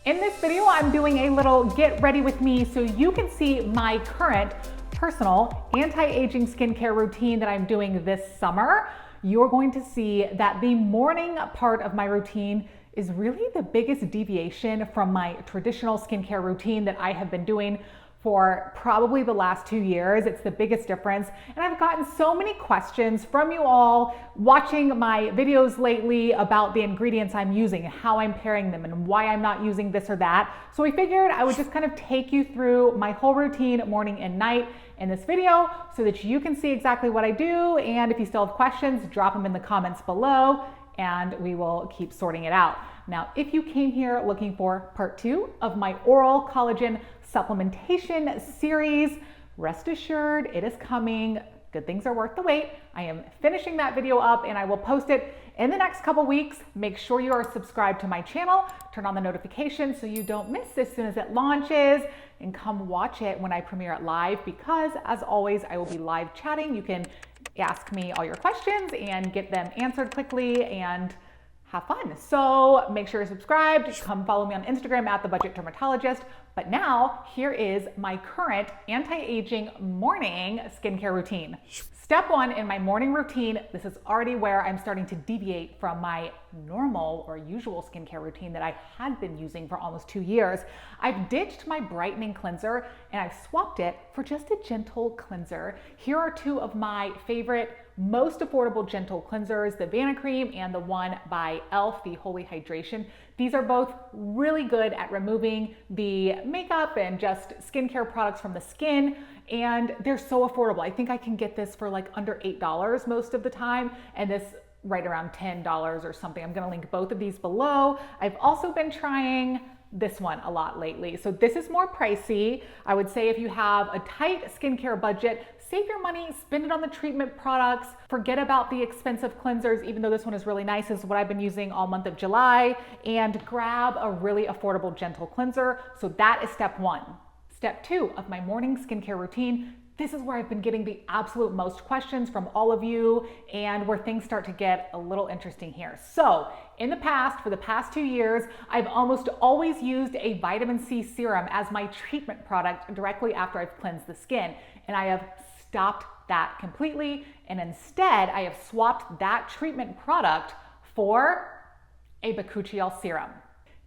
In this video, I'm doing a little get ready with me so you can see my current personal anti-aging skincare routine that I'm doing this summer. You're going to see that the morning part of my routine is really the biggest deviation from my traditional skincare routine that I have been doing for probably the last 2 years. It's the biggest difference. And I've gotten so many questions from you all watching my videos lately about the ingredients I'm using and how I'm pairing them and why I'm not using this or that. So we figured I would just kind of take you through my whole routine morning and night in this video so that you can see exactly what I do. And if you still have questions, drop them in the comments below and we will keep sorting it out. Now, if you came here looking for part 2 of my oral collagen supplementation series, rest assured it is coming. Good things are worth the wait. I am finishing that video up and I will post it in the next couple weeks. Make sure you are subscribed to my channel, turn on the notifications so you don't miss as soon as it launches, and come watch it when I premiere it live, because as always, I will be live chatting. You can ask me all your questions and get them answered quickly and have fun. So make sure you're subscribed. Come follow me on Instagram at The Budget Dermatologist. But now here is my current anti-aging morning skincare routine. Step 1 in my morning routine, this is already where I'm starting to deviate from my normal or usual skincare routine that I had been using for almost 2 years. I've ditched my brightening cleanser and I've swapped it for just a gentle cleanser. Here are 2 of my favorite, most affordable gentle cleansers, the Avène cream and the one by e.l.f., the Holy Hydration. These are both really good at removing the makeup and just skincare products from the skin, and they're so affordable. I think I can get this for like under $8 most of the time, and this right around $10 or something. I'm gonna link both of these below. I've also been trying this one a lot lately. So this is more pricey. I would say if you have a tight skincare budget, save your money, spend it on the treatment products, forget about the expensive cleansers, even though this one is really nice. This is what I've been using all month of July, and grab a really affordable gentle cleanser. So that is step 1. Step 2 of my morning skincare routine. This is where I've been getting the absolute most questions from all of you and where things start to get a little interesting here. So in the past, for the past 2 years, I've almost always used a vitamin C serum as my treatment product directly after I've cleansed the skin. And I have stopped that completely. And instead, I have swapped that treatment product for a Bakuchiol serum.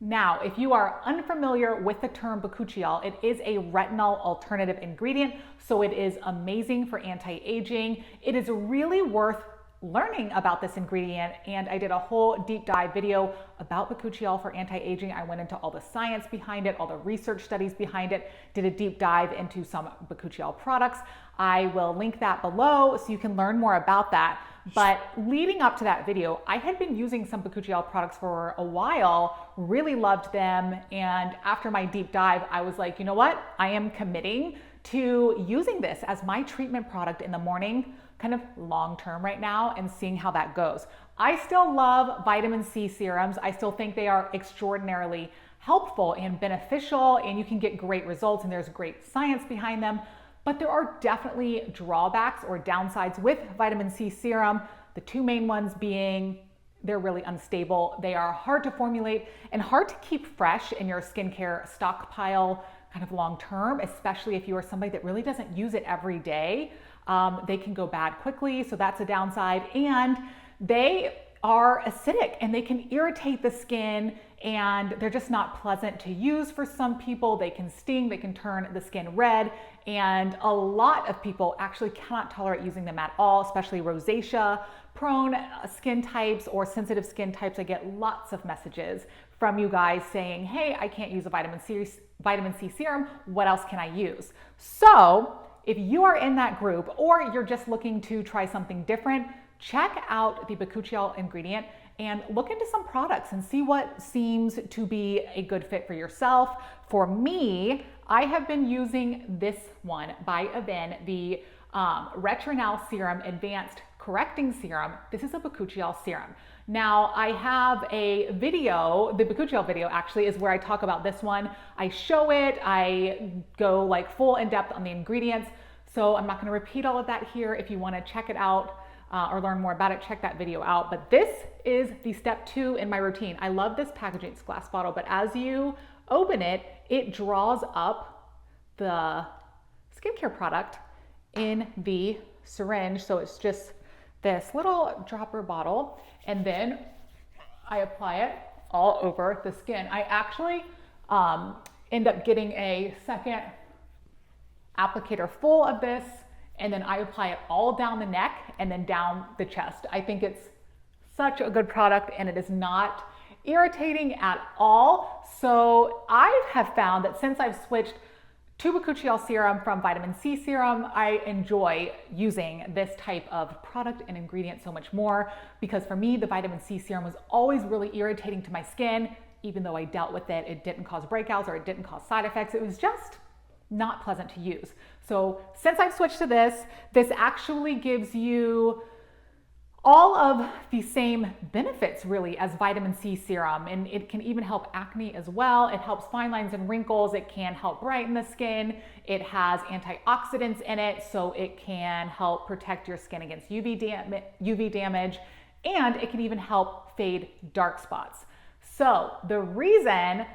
Now, if you are unfamiliar with the term Bakuchiol, it is a retinol alternative ingredient, so it is amazing for anti-aging. It is really worth learning about this ingredient, and I did a whole deep dive video about Bakuchiol for anti-aging. I went into all the science behind it, all the research studies behind it, did a deep dive into some Bakuchiol products. I will link that below so you can learn more about that. But leading up to that video, I had been using some Bakuchiol products for a while, really loved them, and after my deep dive, I was like, you know what? I am committing to using this as my treatment product in the morning, kind of long term right now, and seeing how that goes. I still love vitamin C serums. I still think they are extraordinarily helpful and beneficial, and you can get great results, and there's great science behind them. But there are definitely drawbacks or downsides with vitamin C serum. The 2 main ones being they're really unstable. They are hard to formulate and hard to keep fresh in your skincare stockpile kind of long term, especially if you are somebody that really doesn't use it every day. They can go bad quickly, so that's a downside. And they are acidic and they can irritate the skin, and they're just not pleasant to use for some people. They can sting, they can turn the skin red, and a lot of people actually cannot tolerate using them at all, especially rosacea prone skin types or sensitive skin types. I get lots of messages from you guys saying, hey, I can't use a vitamin C serum. What else can I use? So if you are in that group or you're just looking to try something different, check out the Bakuchiol ingredient and look into some products and see what seems to be a good fit for yourself. For me, I have been using this one by Avène, the Retinoid Serum Advanced Correcting Serum. This is a Bakuchiol serum. Now, I have a video, the Bakuchiol video actually is where I talk about this one. I show it, I go like full in depth on the ingredients. So I'm not gonna repeat all of that here. If you wanna check it out, or learn more about it, check that video out. But this is the step 2 in my routine. I love this packaging. It's a glass bottle, but as you open it, it draws up the skincare product in the syringe. So it's just this little dropper bottle, and then I apply it all over the skin. I actually end up getting a second applicator full of this, and then I apply it all down the neck and then down the chest. I think it's such a good product, and it is not irritating at all. So I have found that since I've switched to Bakuchiol serum from vitamin C serum, I enjoy using this type of product and ingredient so much more, because for me, the vitamin C serum was always really irritating to my skin. Even though I dealt with it, it didn't cause breakouts or it didn't cause side effects. It was just not pleasant to use. So since I've switched to this, this actually gives you all of the same benefits really as vitamin C serum, and it can even help acne as well. It helps fine lines and wrinkles. It can help brighten the skin. It has antioxidants in it, so it can help protect your skin against UV damage, and it can even help fade dark spots. So the reason,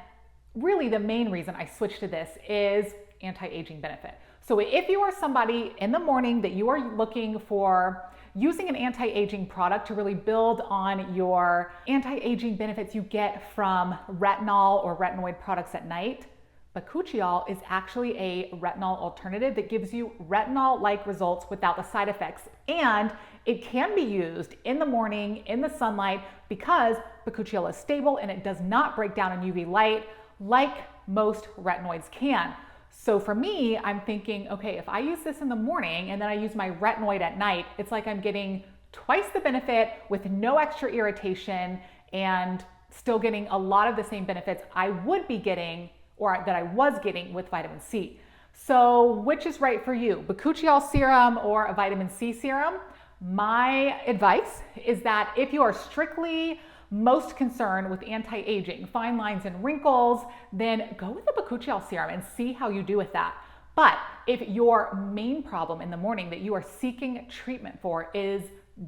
really the main reason I switched to this is anti-aging benefit. So if you are somebody in the morning that you are looking for using an anti-aging product to really build on your anti-aging benefits you get from retinol or retinoid products at night, Bakuchiol is actually a retinol alternative that gives you retinol-like results without the side effects. And it can be used in the morning, in the sunlight, because Bakuchiol is stable and it does not break down in UV light like most retinoids can. So for me, I'm thinking, okay, if I use this in the morning and then I use my retinoid at night, it's like I'm getting twice the benefit with no extra irritation and still getting a lot of the same benefits I would be getting, or that I was getting, with vitamin C. So which is right for you, Bakuchiol serum or a vitamin C serum? My advice is that if you are strictly most concerned with anti-aging, fine lines and wrinkles, then go with the Bakuchiol serum and see how you do with that. But if your main problem in the morning that you are seeking treatment for is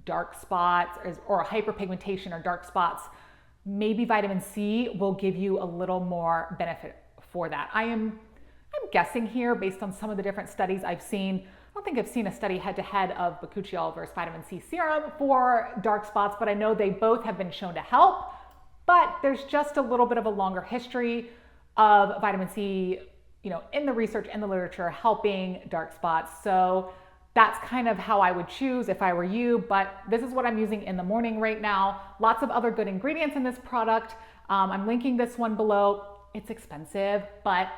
dark spots or hyperpigmentation or dark spots, maybe vitamin C will give you a little more benefit for that. I'm guessing here based on some of the different studies I've seen. I don't think I've seen a study head-to-head of Bakuchiol versus vitamin C serum for dark spots, but I know they both have been shown to help. But there's just a little bit of a longer history of vitamin C, in the research and the literature helping dark spots. So that's kind of how I would choose if I were you, but this is what I'm using in the morning right now. Lots of other good ingredients in this product. I'm linking this one below. It's expensive, but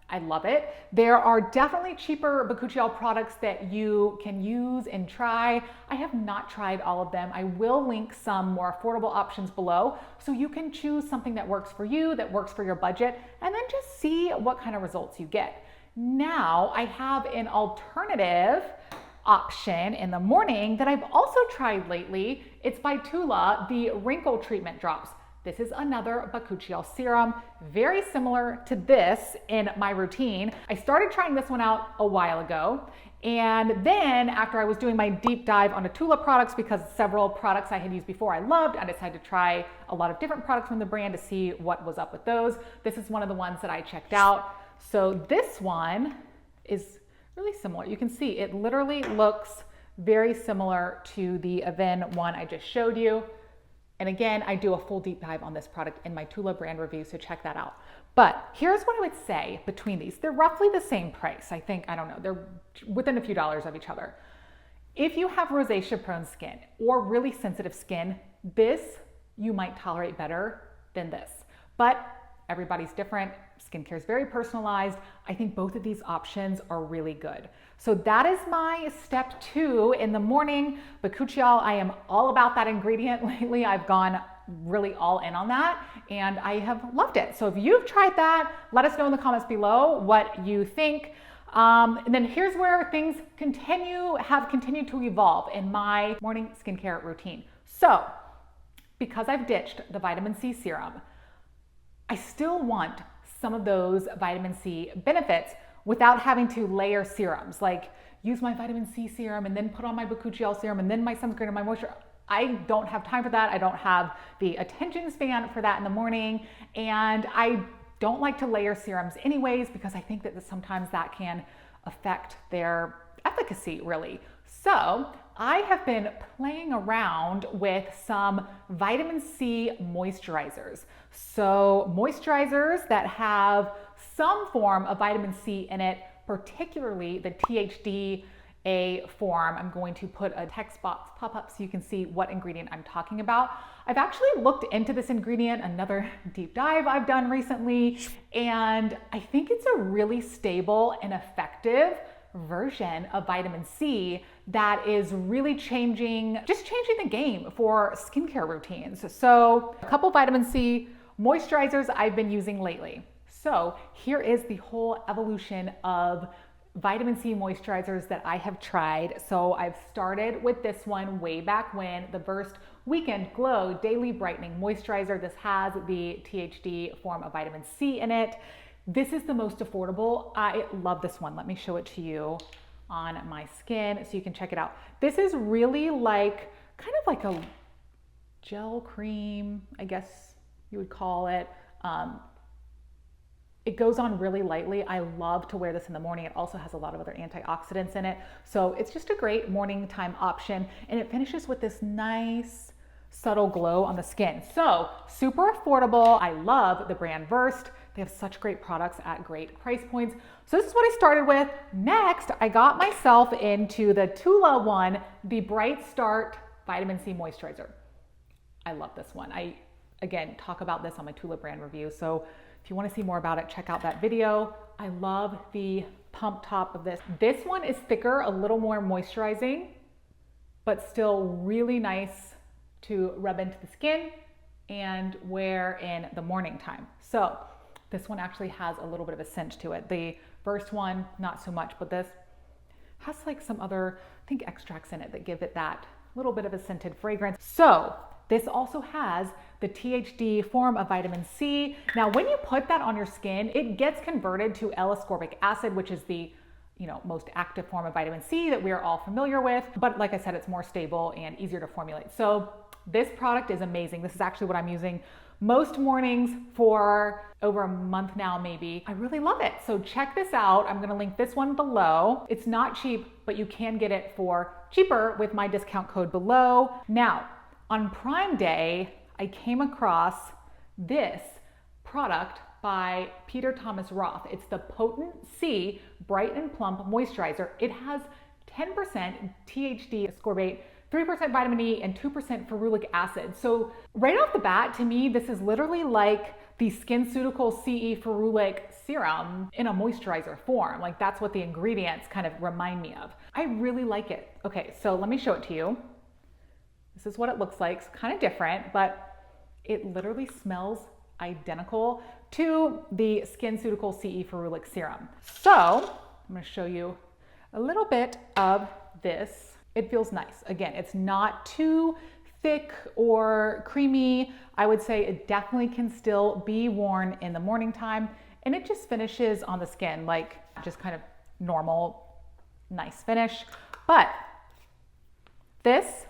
I love it. There are definitely cheaper Bakuchiol products that you can use and try. I have not tried all of them. I will link some more affordable options below so you can choose something that works for you, that works for your budget, and then just see what kind of results you get. Now, I have an alternative option in the morning that I've also tried lately. It's by Tula, the Wrinkle Treatment Drops. This is another Bakuchiol serum, very similar to this in my routine. I started trying this one out a while ago, and then after I was doing my deep dive onto Tula products, because several products I had used before I loved, I decided to try a lot of different products from the brand to see what was up with those. This is one of the ones that I checked out. So this one is really similar. You can see it literally looks very similar to the Avène one I just showed you. And again, I do a full deep dive on this product in my Tula brand review, so check that out. But here's what I would say between these. They're roughly the same price. I think, I don't know, they're within a few dollars of each other. If you have rosacea prone skin or really sensitive skin, this you might tolerate better than this. But everybody's different. Skincare is very personalized. I think both of these options are really good. So that is my step 2 in the morning. Bakuchiol, I am all about that ingredient lately. I've gone really all in on that and I have loved it. So if you've tried that, let us know in the comments below what you think. And then here's where things have continued to evolve in my morning skincare routine. So because I've ditched the vitamin C serum, I still want some of those vitamin C benefits without having to layer serums, like use my vitamin C serum and then put on my Bakuchiol serum and then my sunscreen and my moisturizer. I don't have time for that. I don't have the attention span for that in the morning. And I don't like to layer serums anyways, because I think that sometimes that can affect their efficacy really. So I have been playing around with some vitamin C moisturizers. So moisturizers that have some form of vitamin C in it, particularly the THDA form. I'm going to put a text box pop up so you can see what ingredient I'm talking about. I've actually looked into this ingredient, another deep dive I've done recently, and I think it's a really stable and effective version of vitamin C that is really changing the game for skincare routines. So a couple vitamin C moisturizers I've been using lately. So here is the whole evolution of vitamin C moisturizers that I have tried. So I've started with this one way back when, the Burst Weekend Glow Daily Brightening Moisturizer. This has the THD form of vitamin C in it. This is the most affordable. I love this one. Let me show it to you on my skin so you can check it out. This is really like, kind of like a gel cream, I guess you would call it. It goes on really lightly. I love to wear this in the morning. It also has a lot of other antioxidants in it. So it's just a great morning time option, and it finishes with this nice subtle glow on the skin. So super affordable. I love the brand Burst. They have such great products at great price points. So this is what I started with. Next, I got myself into the Tula one, the Bright Start Vitamin C Moisturizer. I love this one. I, again, talk about this on my Tula brand review. So if you want to see more about it, check out that video. I love the pump top of this. This one is thicker, a little more moisturizing, but still really nice to rub into the skin and wear in the morning time. So this one actually has a little bit of a scent to it. The first one, not so much, but this has like some other, I think, extracts in it that give it that little bit of a scented fragrance. So this also has the THD form of vitamin C. Now, when you put that on your skin, it gets converted to L-ascorbic acid, which is the most active form of vitamin C that we are all familiar with. But like I said, it's more stable and easier to formulate. So this product is amazing. This is actually what I'm using most mornings for over a month now, maybe. I really love it. So check this out. I'm gonna link this one below. It's not cheap, but you can get it for cheaper with my discount code below. Now, on Prime Day, I came across this product by Peter Thomas Roth. It's the Potent C Bright and Plump Moisturizer. It has 10% THD ascorbate, 3% vitamin E, and 2% ferulic acid. So right off the bat, to me, this is literally like the SkinCeutical CE Ferulic Serum in a moisturizer form. Like, that's what the ingredients kind of remind me of. I really like it. Okay, so let me show it to you. This is what it looks like. It's kind of different, but it literally smells identical to the SkinCeutical CE Ferulic Serum. So I'm gonna show you a little bit of this. It feels nice. Again, it's not too thick or creamy. I would say it definitely can still be worn in the morning time, and it just finishes on the skin like just kind of normal, nice finish. But this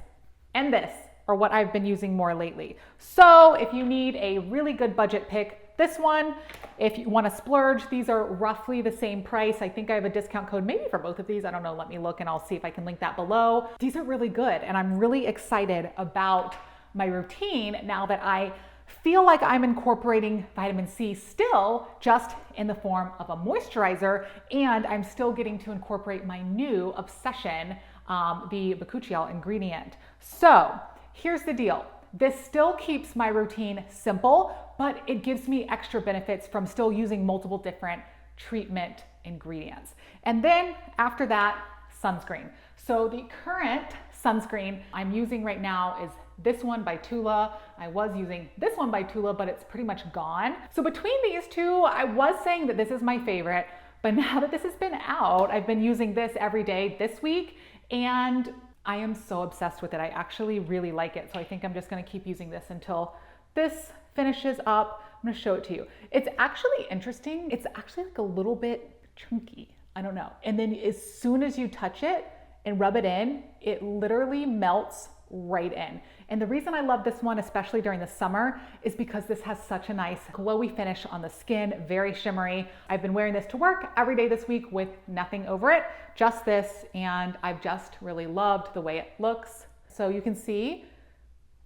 and this are what I've been using more lately. So if you need a really good budget pick, this one. If you want to splurge, these are roughly the same price. I think I have a discount code maybe for both of these. I don't know. Let me look and I'll see if I can link that below. These are really good, and I'm really excited about my routine now that I feel like I'm incorporating vitamin C still, just in the form of a moisturizer, and I'm still getting to incorporate my new obsession, the Bakuchiol ingredient. So here's the deal. This still keeps my routine simple, but it gives me extra benefits from still using multiple different treatment ingredients. And then after that, sunscreen. So the current sunscreen I'm using right now is this one by Tula. I was using this one by Tula, but it's pretty much gone. So between these two, I was saying that this is my favorite, but now that this has been out, I've been using this every day this week, and I am so obsessed with it. I actually really like it. So I think I'm just gonna keep using this until this finishes up. I'm gonna show it to you. It's actually interesting. It's actually like a little bit chunky. I don't know. And then as soon as you touch it and rub it in, it literally melts right in. And the reason I love this one, especially during the summer, is because this has such a nice glowy finish on the skin, very shimmery. I've been wearing this to work every day this week with nothing over it, just this, and I've just really loved the way it looks. So you can see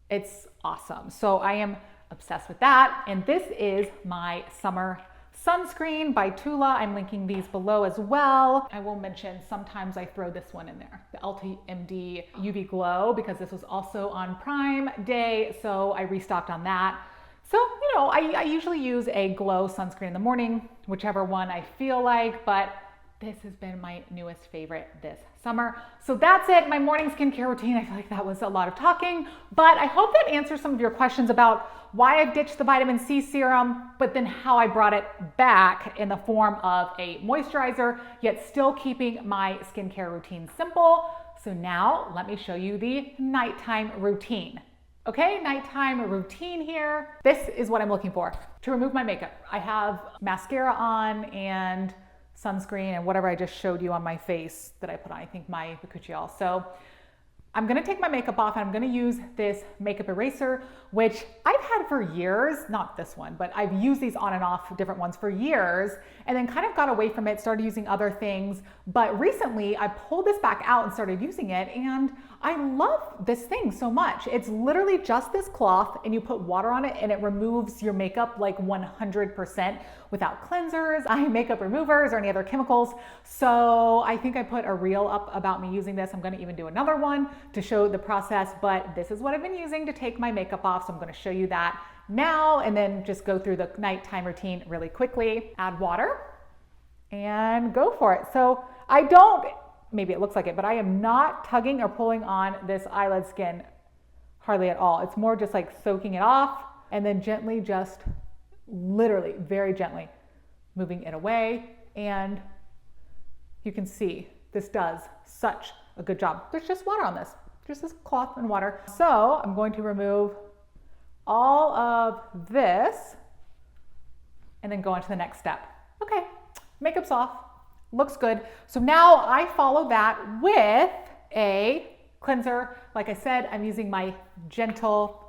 it's awesome. So I am obsessed with that. And this is my summer sunscreen by Tula. I'm linking these below as well. I will mention sometimes I throw this one in there, the LTMD UV Glow, because this was also on Prime Day. So I restocked on that. So, you know, I usually use a glow sunscreen in the morning, whichever one I feel like, but this has been my newest favorite this summer. So that's it, my morning skincare routine. I feel like that was a lot of talking, but I hope that answers some of your questions about why I've ditched the vitamin C serum, but then how I brought it back in the form of a moisturizer, yet still keeping my skincare routine simple. So now let me show you the nighttime routine. Okay, nighttime routine here. This is what I'm looking for to remove my makeup. I have mascara on and sunscreen and whatever I just showed you on my face that I put on, I think my Bakuchiol. So I'm gonna take my makeup off and I'm gonna use this makeup eraser, which I've had for years, not this one, but I've used these on and off, different ones for years, and then kind of got away from it, started using other things. But recently I pulled this back out and started using it, and I love this thing so much. It's literally just this cloth and you put water on it and it removes your makeup like 100% without cleansers, eye makeup removers, or any other chemicals. So I think I put a reel up about me using this. I'm gonna even do another one to show the process, but this is what I've been using to take my makeup off. So I'm gonna show you that now and then just go through the nighttime routine really quickly. Add water and go for it. So I don't, maybe it looks like it, but I am not tugging or pulling on this eyelid skin hardly at all. It's more just like soaking it off and then gently, just literally very gently moving it away. And you can see this does such a good job. There's just water on this, just this cloth and water. So I'm going to remove all of this and then go on to the next step. Okay, makeup's off. Looks good. So now I follow that with a cleanser. Like I said, I'm using my gentle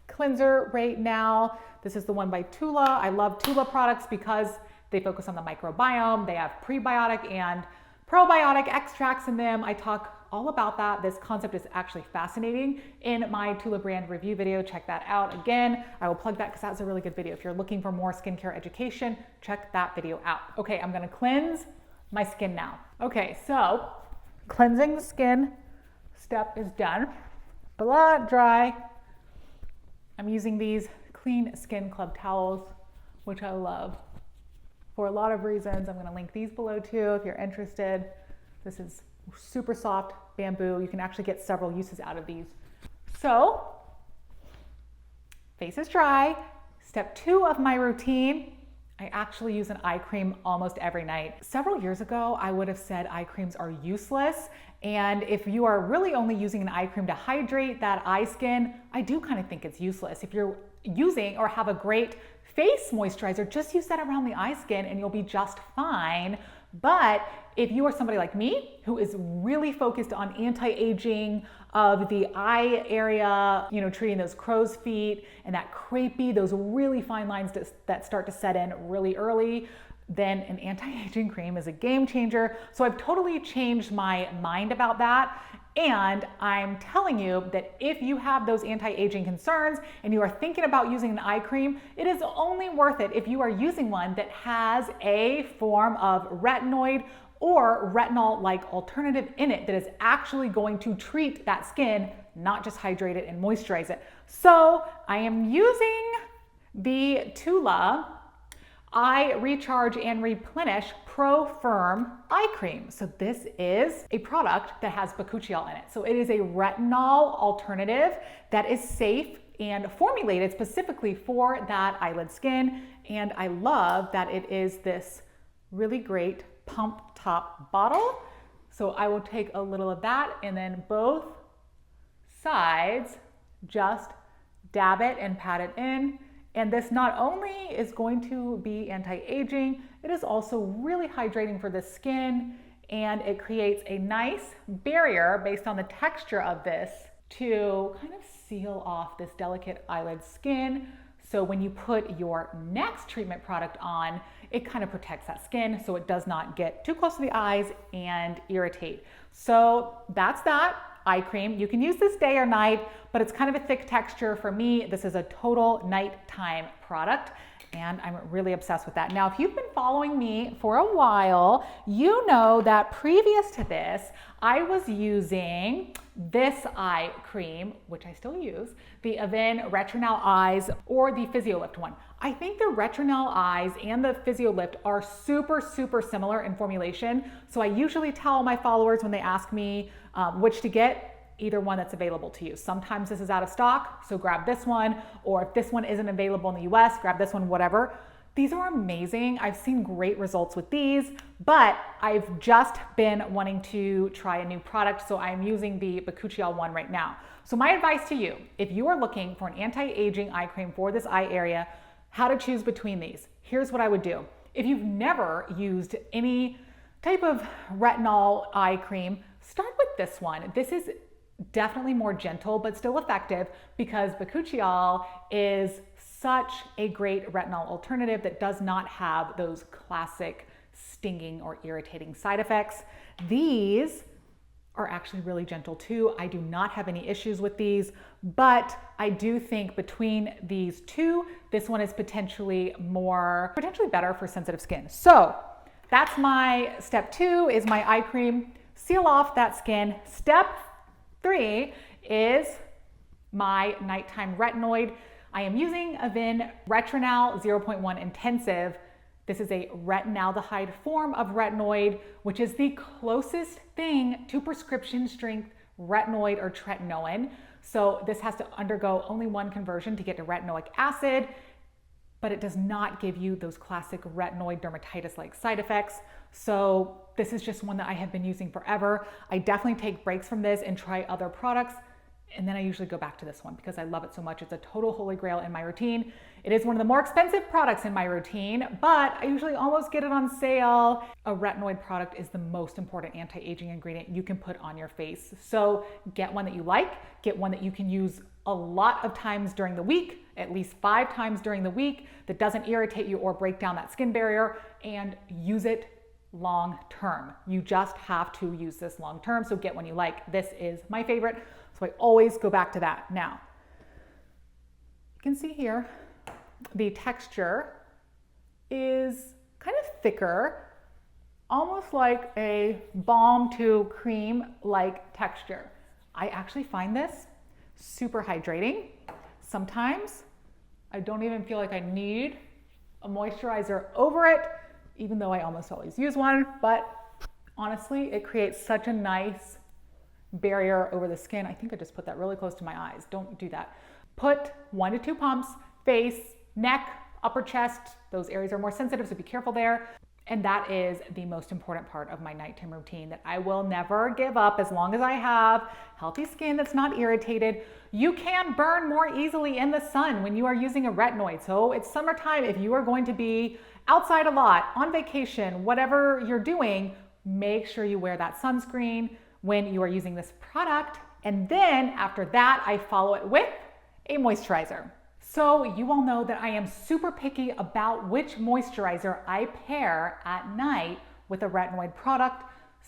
cleanser right now. This is the one by Tula. I love Tula products because they focus on the microbiome. They have prebiotic and probiotic extracts in them. I talk all about that. This concept is actually fascinating in my Tula brand review video. Check that out. Again, I will plug that because that's a really good video. If you're looking for more skincare education, check that video out. Okay, I'm gonna cleanse my skin now. Okay, so cleansing the skin step is done. Blood dry. I'm using these Clean Skin Club towels, which I love for a lot of reasons. I'm gonna link these below too if you're interested. This is super soft bamboo. You can actually get several uses out of these. So, face is dry. Step 2 of my routine, I actually use an eye cream almost every night. Several years ago, I would have said eye creams are useless. And if you are really only using an eye cream to hydrate that eye skin, I do kind of think it's useless. If you're using or have a great face moisturizer, just use that around the eye skin and you'll be just fine. But if you are somebody like me who is really focused on anti-aging of the eye area, you know, treating those crow's feet and that crepey, those really fine lines that start to set in really early, then an anti-aging cream is a game changer. So I've totally changed my mind about that. And I'm telling you that if you have those anti-aging concerns and you are thinking about using an eye cream, it is only worth it if you are using one that has a form of retinoid or retinol-like alternative in it that is actually going to treat that skin, not just hydrate it and moisturize it. So I am using the Tula Eye Recharge and Replenish Pro-Ferm Eye Cream. So this is a product that has Bakuchiol in it. So it is a retinol alternative that is safe and formulated specifically for that eyelid skin. And I love that it is this really great pump top bottle. So I will take a little of that and then both sides just dab it and pat it in. And this not only is going to be anti-aging, it is also really hydrating for the skin, and it creates a nice barrier based on the texture of this to kind of seal off this delicate eyelid skin. So when you put your next treatment product on, it kind of protects that skin so it does not get too close to the eyes and irritate. So that's that eye cream. You can use this day or night, but it's kind of a thick texture. For me, this is a total nighttime product, and I'm really obsessed with that. Now, if you've been following me for a while, you know that previous to this, I was using this eye cream, which I still use, the Avène Retinoid Eyes or the Physiolift one. I think the Retinoid Eyes and the Physiolift are super, super similar in formulation. So I usually tell my followers when they ask me which to get, either one that's available to you. Sometimes this is out of stock, so grab this one, or if this one isn't available in the US, grab this one, whatever. These are amazing. I've seen great results with these, but I've just been wanting to try a new product, so I'm using the Bakuchiol one right now. So my advice to you, if you are looking for an anti-aging eye cream for this eye area, how to choose between these, here's what I would do. If you've never used any type of retinol eye cream, start with this one. This is definitely more gentle, but still effective, because Bakuchiol is such a great retinol alternative that does not have those classic stinging or irritating side effects. These are actually really gentle too. I do not have any issues with these, but I do think between these two, this one is potentially better for sensitive skin. So that's my step 2 is my eye cream. Seal off that skin. Step 3 is my nighttime retinoid. I am using Avène Retinoid 0.1 Intensive. This is a retinaldehyde form of retinoid, which is the closest thing to prescription strength retinoid or tretinoin. So this has to undergo only one conversion to get to retinoic acid, but it does not give you those classic retinoid dermatitis-like side effects. So this is just one that I have been using forever. I definitely take breaks from this and try other products, and then I usually go back to this one because I love it so much. It's a total holy grail in my routine. It is one of the more expensive products in my routine, but I usually almost get it on sale. A retinoid product is the most important anti-aging ingredient you can put on your face. So get one that you like, get one that you can use a lot of times during the week, at least 5 times during the week, that doesn't irritate you or break down that skin barrier, and use it long term. You just have to use this long term, so get one you like. This is my favorite, so I always go back to that. Now, you can see here, the texture is kind of thicker, almost like a balm to cream like texture. I actually find this super hydrating. Sometimes I don't even feel like I need a moisturizer over it, even though I almost always use one, but honestly, it creates such a nice barrier over the skin. I think I just put that really close to my eyes. Don't do that. Put 1 to 2 pumps, face, neck, upper chest. Those areas are more sensitive, so be careful there. And that is the most important part of my nighttime routine that I will never give up as long as I have healthy skin that's not irritated. You can burn more easily in the sun when you are using a retinoid. So it's summertime. If you are going to be outside a lot, on vacation, whatever you're doing, make sure you wear that sunscreen when you are using this product. And then after that, I follow it with a moisturizer. So you all know that I am super picky about which moisturizer I pair at night with a retinoid product.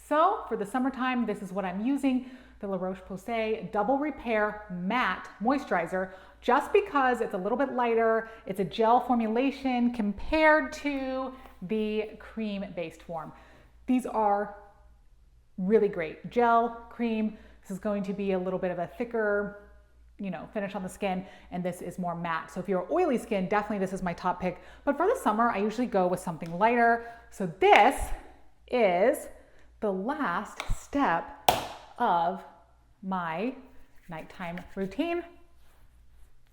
So for the summertime, this is what I'm using, the La Roche-Posay Double Repair Matte Moisturizer, just because it's a little bit lighter. It's a gel formulation compared to the cream-based form. These are really great. Gel, cream, this is going to be a little bit of a thicker, finish on the skin, and this is more matte. So if you're oily skin, definitely this is my top pick. But for the summer, I usually go with something lighter. So this is the last step of my nighttime routine.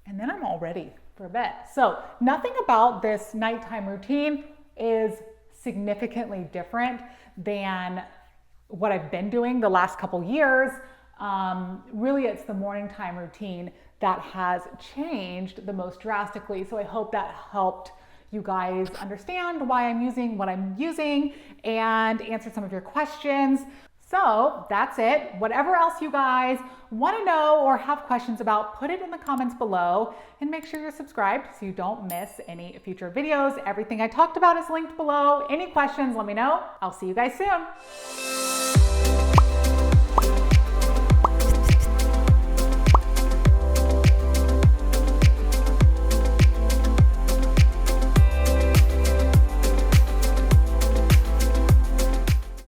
And then I'm all ready for bed. So nothing about this nighttime routine is significantly different than what I've been doing the last couple years. Really, it's the morning time routine that has changed the most drastically. So I hope that helped you guys understand why I'm using what I'm using and answer some of your questions. So that's it. Whatever else you guys want to know or have questions about, put it in the comments below, and make sure you're subscribed so you don't miss any future videos. Everything I talked about is linked below. Any questions, let me know. I'll see you guys soon.